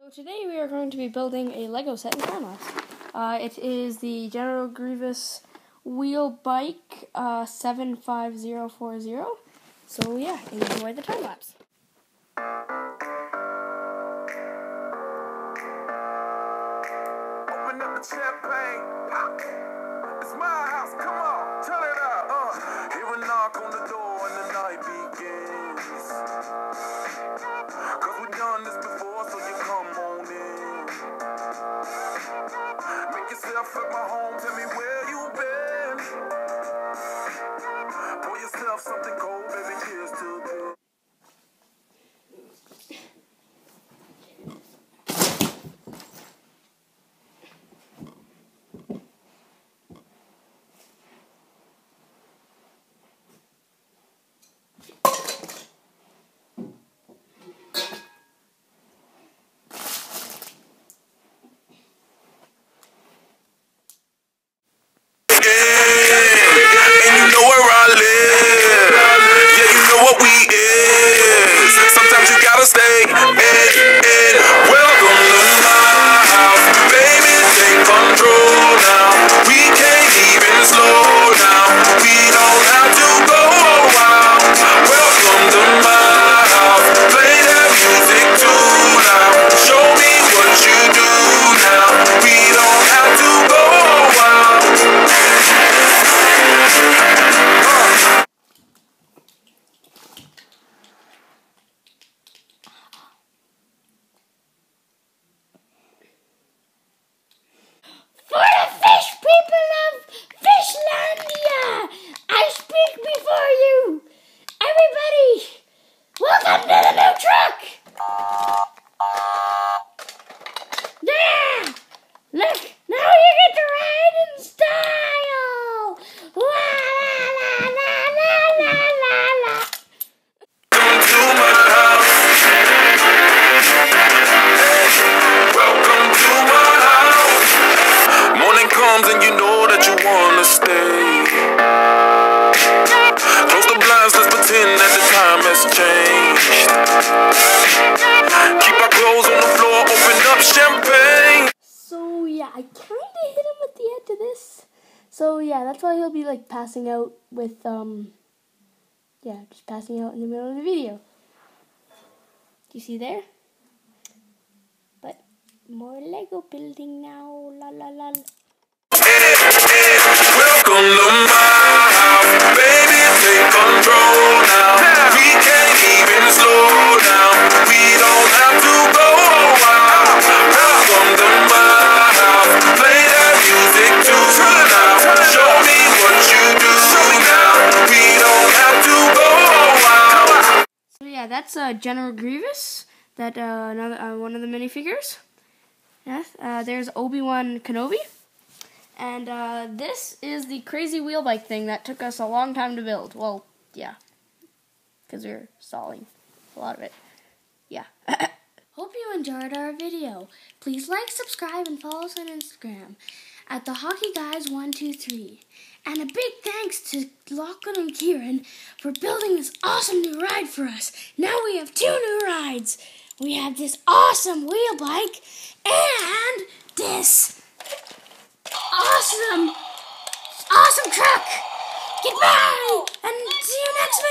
So today we are going to be building a Lego set in time-lapse. It is the General Grievous wheel bike 75040. So yeah, enjoy the time-lapse. Open up the champagne, pop. It's my house, come on, turn it up. Hear a knock on the door and the night begins. Cause we've done this before, so you come on in. Make yourself at my home, tell me where you been. Pour yourself something cold, baby, cheers to this. Stay in. Welcome to my house, baby. Take control now. We can't even slow down. We don't have to go a while. Welcome to my house. Play that music too loud. Show me what you do now. We don't have to go a while. For the fish people of Fishlandia, I speak before you. Everybody, welcome to the new truck. Yeah, look, now you get to ride in style. La la la la la la la. Welcome to my house. Morning comes and you know that you wanna stay. Close the blinds, let's pretend that the time has changed. Keep our clothes on the floor, open up champagne. So yeah, I kind of hit him with the end to this. So yeah, that's why he'll be like passing out with yeah, just passing out in the middle of the video. Do you see there? But more Lego building now. La la la. Welcome to my house, baby, take control now. We can't even slow down. We don't have to go a while. Welcome to my house, play that music too loud. Show me what you do now. We don't have to go a while. So yeah, that's General Grievous. That another one of the minifigures. Yes, there's Obi-Wan Kenobi. And this is the crazy wheel bike thing that took us a long time to build. Well, yeah, because we were stalling a lot of it. Yeah. Hope you enjoyed our video. Please like, subscribe, and follow us on Instagram at thehockeyguys123. And a big thanks to Lachlan and Kieran for building this awesome new ride for us. Now we have 2 new rides. We have this awesome wheel bike and this awesome truck. Goodbye and see you next video.